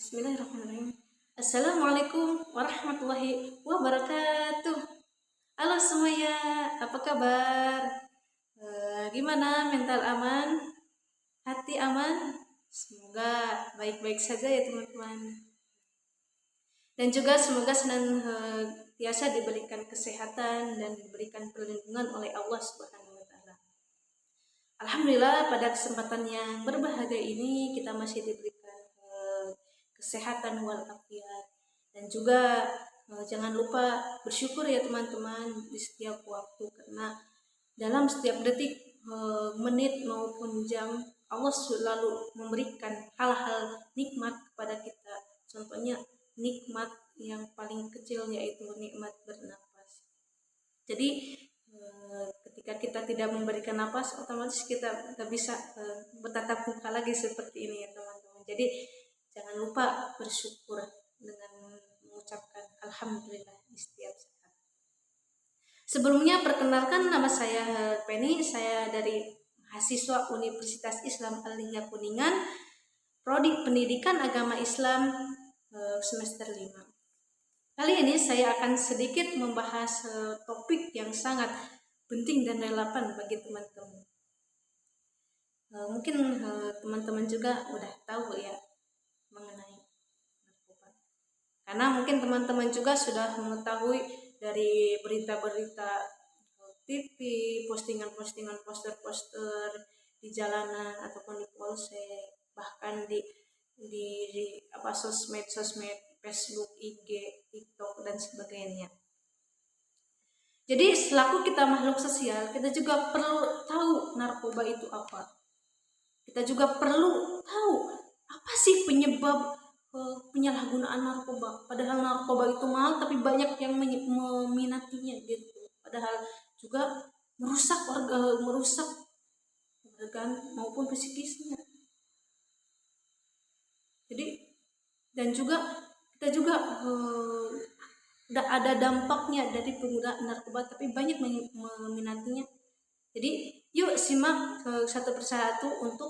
Bismillahirrahmanirrahim. Assalamualaikum warahmatullahi wabarakatuh. Halo semuanya, apa kabar? Gimana mental aman? Hati aman? Semoga baik-baik saja ya teman-teman. Dan juga semoga senantiasa diberikan kesehatan dan diberikan perlindungan oleh Allah Subhanahu wa taala. Alhamdulillah pada kesempatan yang berbahagia ini kita masih diberikan kesehatan walafiat dan juga jangan lupa bersyukur ya teman-teman di setiap waktu, karena dalam setiap detik, menit maupun jam Allah selalu memberikan hal-hal nikmat kepada kita. Contohnya nikmat yang paling kecil yaitu nikmat bernapas. Jadi ketika kita tidak memberikan napas, otomatis kita tidak bisa bertatap muka lagi seperti ini ya teman-teman. Jadi jangan lupa bersyukur dengan mengucapkan alhamdulillah di setiap saat. Sebelumnya perkenalkan, nama saya Penny, saya dari mahasiswa Universitas Islam Al-Hidayah Kuningan, Prodi Pendidikan Agama Islam semester 5. Kali ini saya akan sedikit membahas topik yang sangat penting dan relevan bagi teman-teman. Mungkin teman-teman juga udah tahu ya mengenai narkoba. Karena mungkin teman-teman juga sudah mengetahui dari berita-berita TV, postingan-postingan poster-poster di jalanan ataupun di polsek, bahkan di sosmed Facebook, IG, TikTok dan sebagainya. Jadi selaku kita makhluk sosial, kita juga perlu tahu narkoba itu apa. Kita juga perlu tahu apa sih penyebab penyalahgunaan narkoba. Padahal narkoba itu mahal, tapi banyak yang meminatinya gitu. Padahal juga merusak organ maupun psikisnya. Jadi dan juga kita juga ada dampaknya dari penggunaan narkoba, tapi banyak meminatinya. Jadi yuk simak satu persatu untuk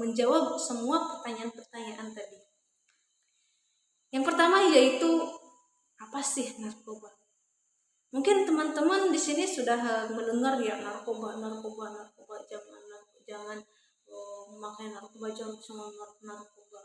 menjawab semua pertanyaan-pertanyaan tadi. Yang pertama yaitu apa sih narkoba? Mungkin teman-teman di sini sudah mendengar ya narkoba, jangan memakai narkoba, jangan sama narkoba,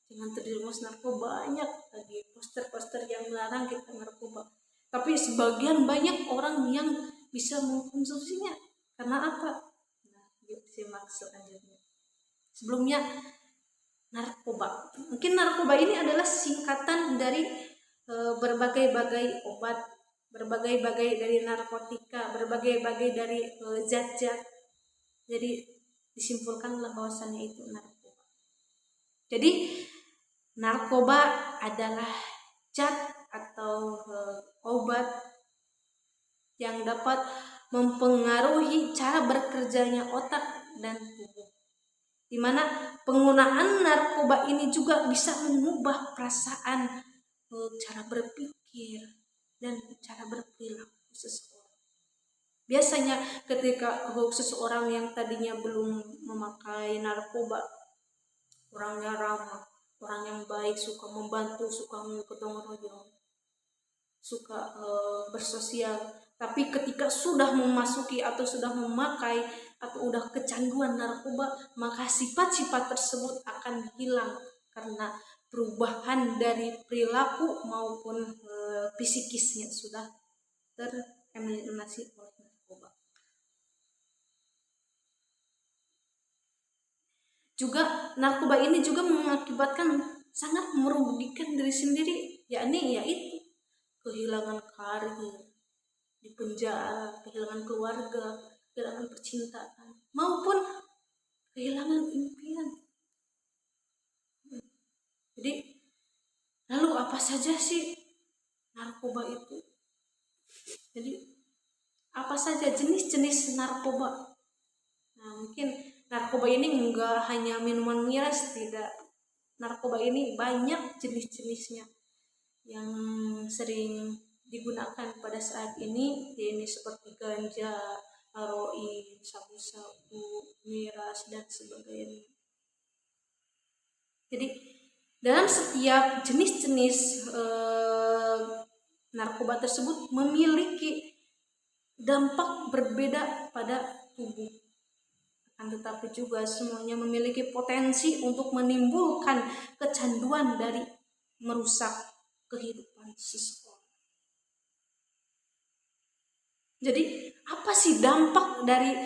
jangan terjerumus narkoba. Banyak lagi poster-poster yang melarang kita narkoba. Tapi sebagian banyak orang yang bisa mengkonsumsinya. Karena apa? Nah, yuk simak selanjutnya. Sebelumnya, narkoba. Mungkin narkoba ini adalah singkatan dari berbagai-bagai obat, berbagai-bagai dari narkotika, berbagai-bagai dari zat-zat. Jadi disimpulkanlah bahwasannya itu narkoba. Jadi narkoba adalah zat atau obat yang dapat mempengaruhi cara bekerjanya otak dan tubuh, di mana penggunaan narkoba ini juga bisa mengubah perasaan, cara berpikir dan cara berperilaku seseorang. Biasanya ketika seseorang yang tadinya belum memakai narkoba, orangnya ramah, orang yang baik, suka membantu, suka gotong royong, suka bersosial. Tapi ketika sudah memasuki atau sudah memakai atau udah kecanduan narkoba, maka sifat-sifat tersebut akan hilang karena perubahan dari perilaku maupun psikisnya sudah tereliminasi oleh narkoba. Juga narkoba ini juga mengakibatkan sangat merugikan diri sendiri, yakni yaitu kehilangan karir, di penjara, kehilangan keluarga, kehilangan percintaan, maupun kehilangan impian. Jadi, lalu apa saja sih narkoba itu? Jadi, apa saja jenis-jenis narkoba? Nah, mungkin narkoba ini enggak hanya minuman miras, tidak. Narkoba ini banyak jenis-jenisnya yang sering digunakan pada saat ini, yaitu seperti ganja, heroin, sabu-sabu, miras dan sebagainya. Jadi Dalam setiap jenis-jenis narkoba tersebut memiliki dampak berbeda pada tubuh. Akan tetapi juga semuanya memiliki potensi untuk menimbulkan kecanduan dari merusak kehidupan seseorang. Jadi apa sih dampak dari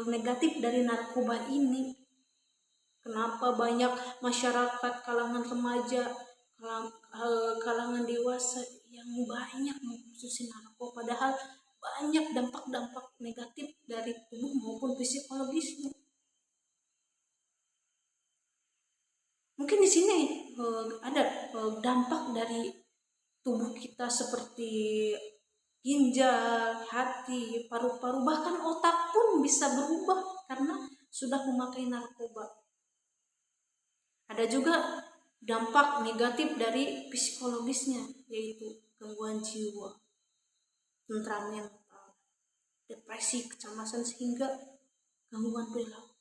negatif dari narkoba ini? Kenapa banyak masyarakat kalangan remaja, kalangan dewasa yang banyak mengkonsumsi narkoba, padahal banyak dampak-dampak negatif dari tubuh maupun psikologisnya. Mungkin di sini ada dampak dari tubuh kita seperti ginjal, hati, paru-paru, bahkan otak pun bisa berubah karena sudah memakai narkoba. Ada juga dampak negatif dari psikologisnya, yaitu gangguan jiwa, temperamental, depresi, kecemasan, sehingga gangguan perilaku.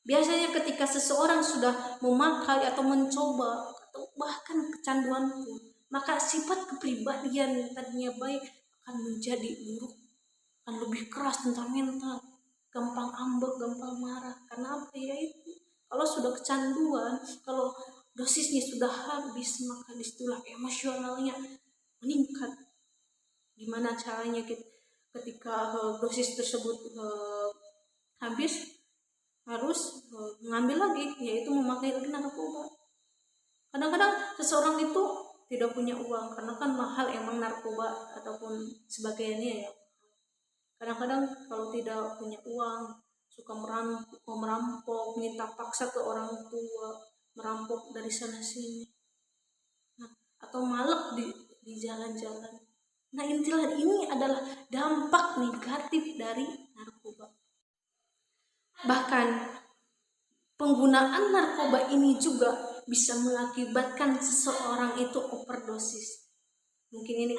Biasanya ketika seseorang sudah memakai atau mencoba atau bahkan kecanduan pun, maka sifat kepribadian yang tadinya baik akan menjadi buruk, akan lebih keras, temperamental, gampang ambek, gampang marah. Karena apa ya itu? Kalau sudah kecanduan, kalau dosisnya sudah habis, maka disitulah emosionalnya meningkat. Gimana caranya ketika dosis tersebut habis, harus mengambil lagi, yaitu memakai lagi narkoba. Kadang-kadang seseorang itu tidak punya uang, karena kan mahal emang narkoba ataupun sebagainya ya. Kadang-kadang kalau tidak punya uang, suka merampok, minta paksa ke orang tua, merampok dari sana sini. Nah, atau malek di jalan-jalan. Nah, intilah ini adalah dampak negatif dari narkoba. Bahkan penggunaan narkoba ini juga bisa mengakibatkan seseorang itu overdosis. Mungkin ini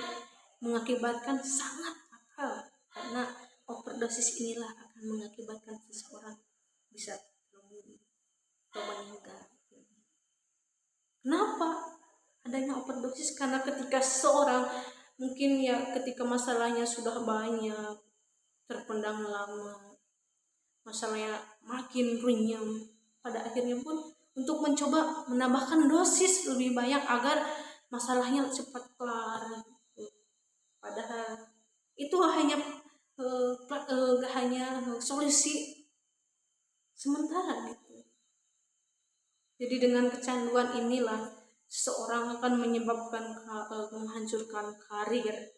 mengakibatkan sangat fatal, karena overdosis inilah akan mengakibatkan seseorang bisa membunuh atau meninggal. Kenapa adanya overdosis? Karena ketika seseorang mungkin ya ketika masalahnya sudah banyak, terpendam lama, masalahnya makin runyam, pada akhirnya pun untuk mencoba menambahkan dosis lebih banyak agar masalahnya cepat kelar. Padahal itu hanya solusi sementara gitu. Jadi dengan kecanduan inilah seseorang akan menghancurkan karir,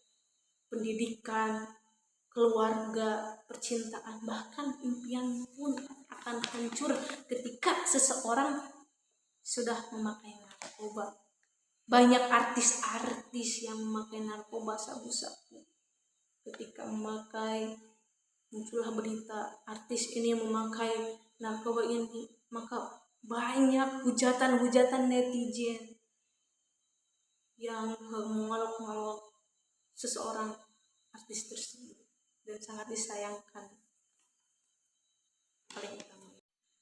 pendidikan, keluarga, percintaan, bahkan impian pun akan hancur ketika seseorang sudah memakai narkoba. Banyak artis-artis yang memakai narkoba sabu-sabu. Ketika memakai, muncullah berita artis ini memakai narkoba ini, maka banyak hujatan-hujatan netizen yang mengolok-olok seseorang artis tersebut dan sangat disayangkan.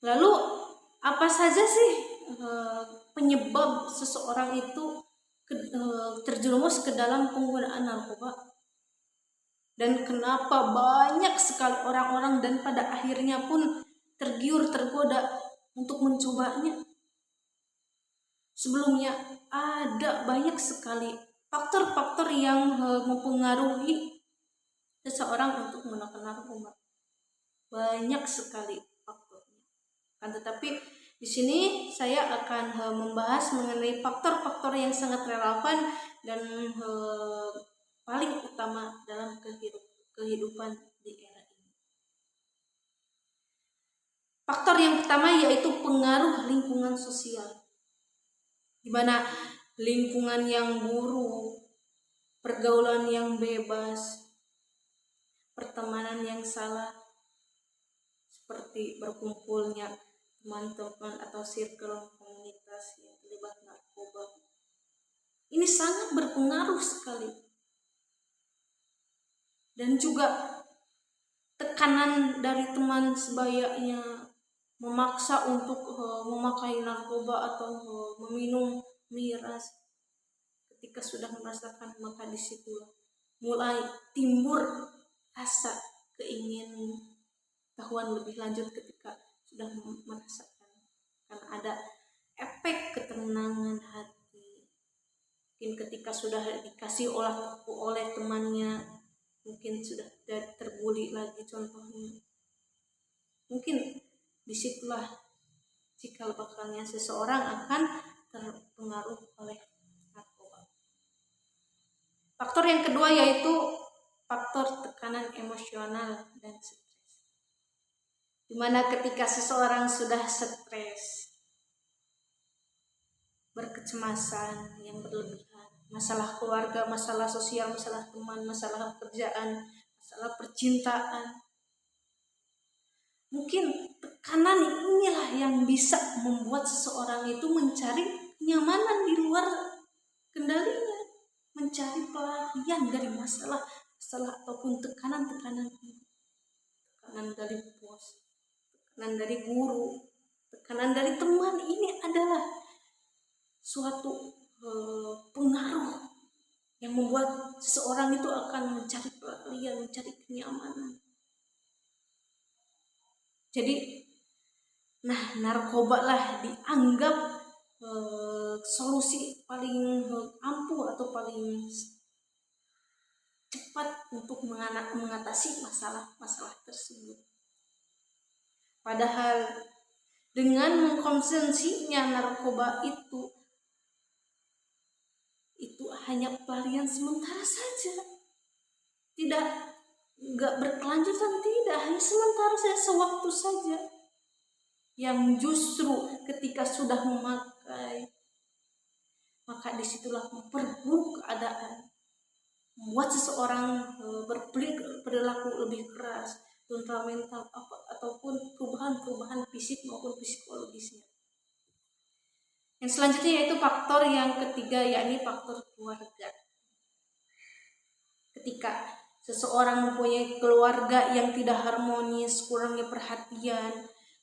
Lalu apa saja sih penyebab seseorang itu terjerumus ke dalam penggunaan narkoba? Dan kenapa banyak sekali orang-orang dan pada akhirnya pun tergoda untuk mencobanya? Sebelumnya ada banyak sekali faktor-faktor yang mempengaruhi seseorang untuk menggunakan narkoba. Banyak sekali faktornya. Tetapi di sini saya akan membahas mengenai faktor-faktor yang sangat relevan dan paling utama dalam kehidupan di era ini. Faktor yang pertama yaitu pengaruh lingkungan sosial, di mana lingkungan yang buruk, pergaulan yang bebas, pertemanan yang salah, seperti berkumpulnya teman-teman atau circle komunitas yang terlibat narkoba, ini sangat berpengaruh sekali. Dan juga tekanan dari teman sebayanya, memaksa untuk memakai narkoba atau meminum miras. Ketika sudah merasakan, maka disitulah mulai timbul rasa keingin tahuan lebih lanjut ketika sudah merasakan, karena ada efek ketenangan hati. Mungkin ketika sudah dikasih oleh temannya, mungkin sudah terbuli lagi contohnya, mungkin disitulah cikal bakalnya seseorang akan terpengaruh oleh narkoba. Faktor yang kedua yaitu faktor tekanan emosional dan stres. Dimana ketika seseorang sudah stres, berkecemasan yang berlebihan, masalah keluarga, masalah sosial, masalah teman, masalah pekerjaan, masalah percintaan, mungkin tekanan inilah yang bisa membuat seseorang itu mencari kenyamanan di luar kendalinya, mencari pelarian dari masalah ataupun tekanan ini. Tekanan dari bos, tekanan dari guru, tekanan dari teman, ini adalah suatu pengaruh yang membuat seseorang itu akan mencari pelarian, mencari kenyamanan. Jadi, narkoba lah dianggap solusi paling ampuh atau paling cepat untuk mengatasi masalah tersebut. Padahal dengan mengkonsumsinya narkoba itu hanya pelarian sementara saja, nggak berkelanjutan, tidak, hanya sementara saja, sewaktu saja, yang justru ketika sudah memakai, maka disitulah memperburuk keadaan, membuat seseorang berperilaku lebih keras, temperamental, ataupun perubahan fisik maupun psikologisnya. Yang selanjutnya yaitu faktor yang ketiga, yakni faktor keluarga. Ketika seseorang mempunyai keluarga yang tidak harmonis, kurangnya perhatian,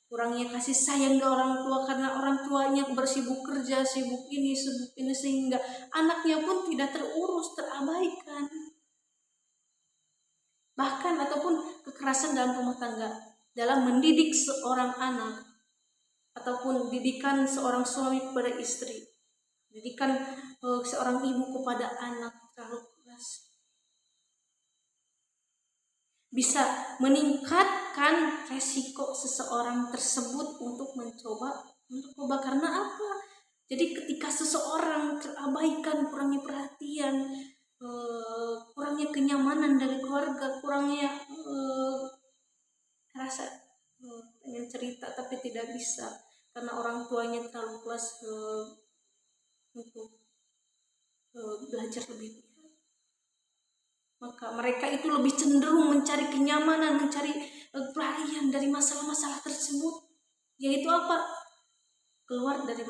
kurangnya kasih sayang dari orang tua karena orang tuanya bersibuk kerja, sibuk ini, sehingga anaknya pun tidak terurus, terabaikan. Bahkan ataupun kekerasan dalam rumah tangga, dalam mendidik seorang anak, ataupun didikan seorang suami kepada istri, didikan seorang ibu kepada anak terlalu keras, bisa meningkatkan resiko seseorang tersebut untuk mencoba narkoba. Karena apa? Jadi ketika seseorang terabaikan, kurangnya perhatian, kurangnya kenyamanan dari keluarga, kurangnya rasa pengen cerita tapi tidak bisa karena orang tuanya terlalu keras untuk belajar lebih, maka mereka itu lebih cenderung mencari kenyamanan, mencari pelarian dari masalah-masalah tersebut, yaitu apa? Keluar dari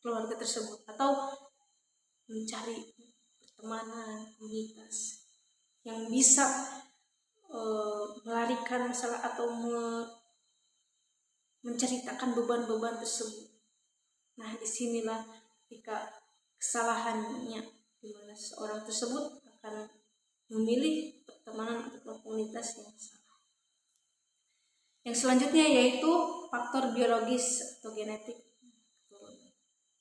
keluarga tersebut, atau mencari pertemanan, komunitas yang bisa melarikan masalah atau menceritakan beban-beban tersebut. Nah, disinilah ketika kesalahannya, di mana seorang tersebut akan memilih pertemanan atau komunitas yang salah. Yang selanjutnya yaitu faktor biologis atau genetik,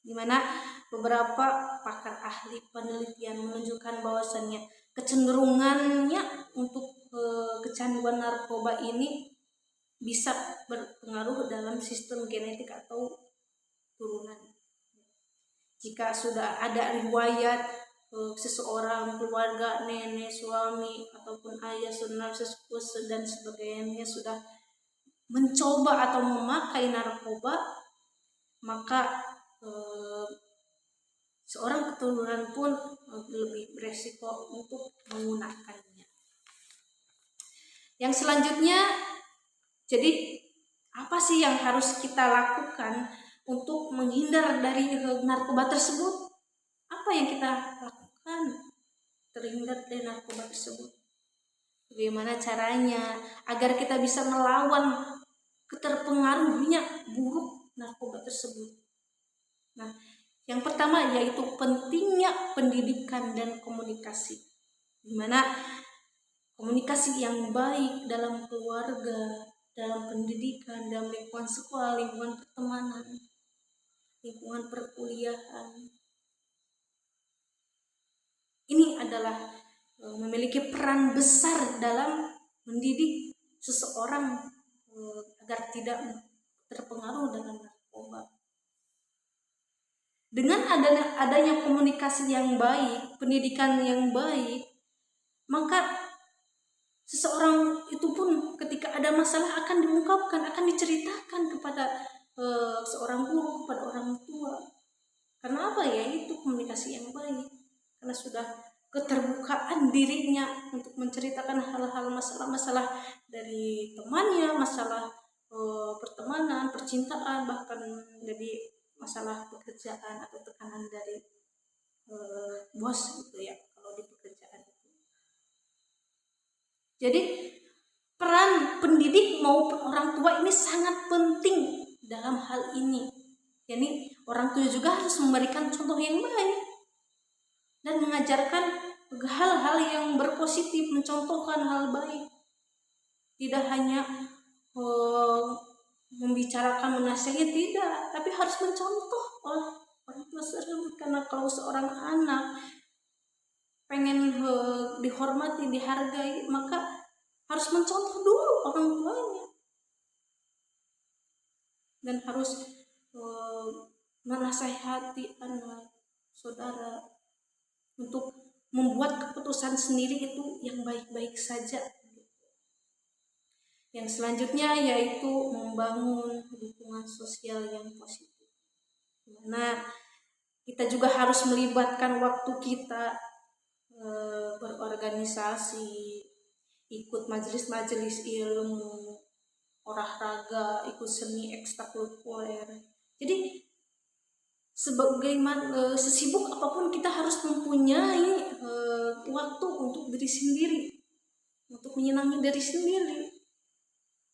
di mana beberapa pakar ahli penelitian menunjukkan bahwasannya kecenderungannya untuk kecanduan narkoba ini bisa berpengaruh dalam sistem genetik atau turunan. Jika sudah ada riwayat seseorang, keluarga, nenek, suami, ataupun ayah, saudara, sesepuh, dan sebagainya sudah mencoba atau memakai narkoba, maka seorang keturunan pun lebih beresiko untuk menggunakannya. Yang selanjutnya, jadi apa sih yang harus kita lakukan untuk menghindar dari narkoba tersebut? Apa yang kita lakukan terhindar dari narkoba tersebut? Bagaimana caranya agar kita bisa melawan keterpengaruhnya buruk narkoba tersebut. Nah, yang pertama yaitu pentingnya pendidikan dan komunikasi, di mana komunikasi yang baik dalam keluarga, dalam pendidikan, dalam lingkungan sekolah, lingkungan pertemanan, lingkungan perkuliahan. Ini adalah memiliki peran besar dalam mendidik seseorang agar tidak terpengaruh dengan narkoba. Dengan adanya komunikasi yang baik, pendidikan yang baik, maka seseorang itu pun ketika ada masalah akan diungkapkan, akan diceritakan kepada seorang guru, kepada orang tua. Karena apa ya? Itu komunikasi yang baik. Karena sudah keterbukaan dirinya untuk menceritakan hal-hal masalah-masalah dari temannya, masalah pertemanan, percintaan, bahkan dari masalah pekerjaan atau tekanan dari bos gitu ya, kalau di pekerjaan itu. Jadi peran pendidik maupun orang tua ini sangat penting dalam hal ini. Jadi orang tua juga harus memberikan contoh yang baik dan mengajarkan hal-hal yang berpositif, mencontohkan hal baik. Tidak hanya membicarakan, menasihati, tidak, tapi harus mencontoh oleh orang tua tersebut. Karena kalau seorang anak pengen dihormati, dihargai, maka harus mencontoh dulu orang tuanya dan harus menasihati anak saudara untuk membuat keputusan sendiri itu yang baik-baik saja. Yang selanjutnya yaitu membangun dukungan sosial yang positif, dimana kita juga harus melibatkan waktu kita berorganisasi, ikut majelis-majelis ilmu, olahraga, ikut seni ekstrakurikuler. Jadi sebagaimana sesibuk apapun kita harus mempunyai waktu untuk diri sendiri, untuk menyenangi diri sendiri.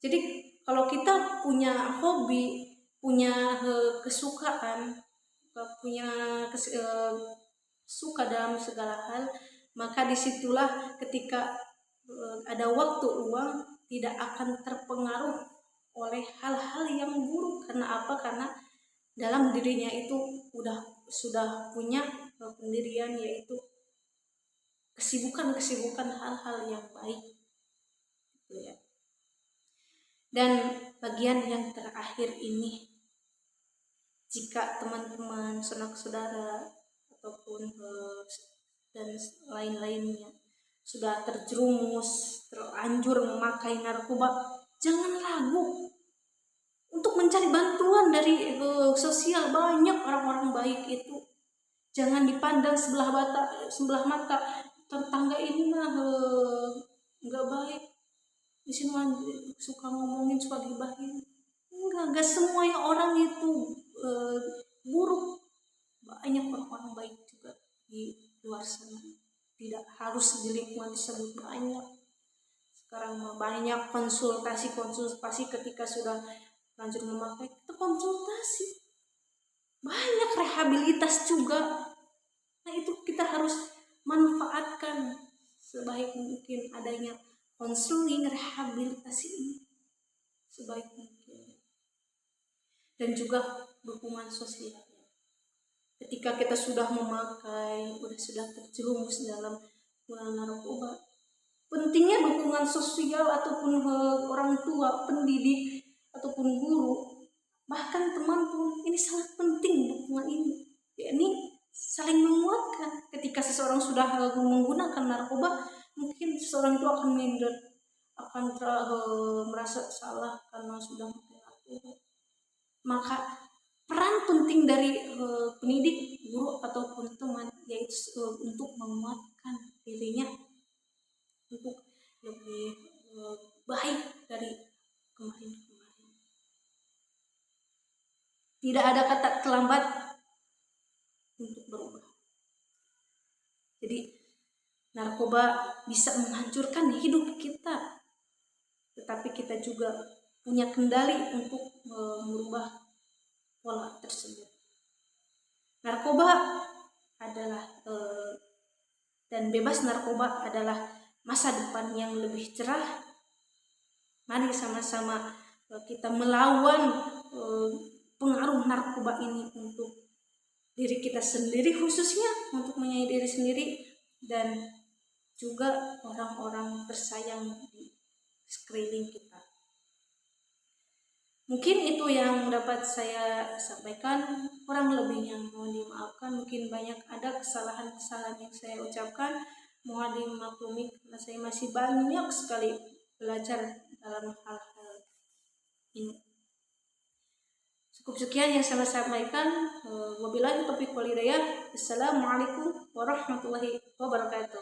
Jadi kalau kita punya hobi, punya kesukaan, punya suka dalam segala hal, maka disitulah ketika ada waktu luang tidak akan terpengaruh oleh hal-hal yang buruk. Karena apa? Karena dalam dirinya itu sudah punya pendirian, yaitu kesibukan hal-hal yang baik gitu ya. Dan bagian yang terakhir ini, jika teman-teman, saudara ataupun dan lain-lainnya sudah terjerumus, terlanjur memakai narkoba, jangan ragu untuk mencari bantuan dari sosial. Banyak orang-orang baik itu. Jangan dipandang sebelah mata, tetangga ini mah nggak baik, di sini suka ngomongin, suka gibahin. Enggak semuanya orang itu buruk. Banyak orang-orang baik juga di luar sana. Tidak harus di lingkungan tersebut. Banyak sekarang banyak konsultasi ketika sudah lanjut memakai, itu konsultasi. Banyak rehabilitas juga. Nah itu kita harus manfaatkan sebaik mungkin adanya konseling, rehabilitasi ini sebaik mungkin. Dan juga dukungan sosial. Ketika kita sudah memakai, sudah terjerumus dalam narkoba, pentingnya dukungan sosial ataupun orang tua, pendidik ataupun guru, bahkan teman pun, ini sangat penting dukungan ini. Ini saling menguatkan. Ketika seseorang sudah menggunakan narkoba, mungkin seseorang itu akan minder, akan merasa salah karena sudah memakai narkoba. Maka peran penting dari pendidik, guru ataupun teman yaitu untuk menguatkan dirinya untuk lebih baik dari kemarin-kemarin. Tidak ada kata terlambat untuk berubah. Jadi narkoba bisa menghancurkan hidup kita, tetapi kita juga punya kendali untuk merubah pola tersebut. Narkoba adalah dan bebas narkoba adalah masa depan yang lebih cerah. Mari sama-sama kita melawan pengaruh narkoba ini untuk diri kita sendiri, khususnya untuk menyayangi diri sendiri dan juga orang-orang tersayang di sekeliling kita. Mungkin itu yang dapat saya sampaikan, kurang lebihnya mohon dimaafkan. Mungkin banyak ada kesalahan-kesalahan yang saya ucapkan, mohon dimaklumi karena saya masih banyak sekali belajar dalam hal-hal ini. Cukup sekian yang saya sampaikan. Wabillahi taufiq wal hidayah. Assalamualaikum warahmatullahi wabarakatuh.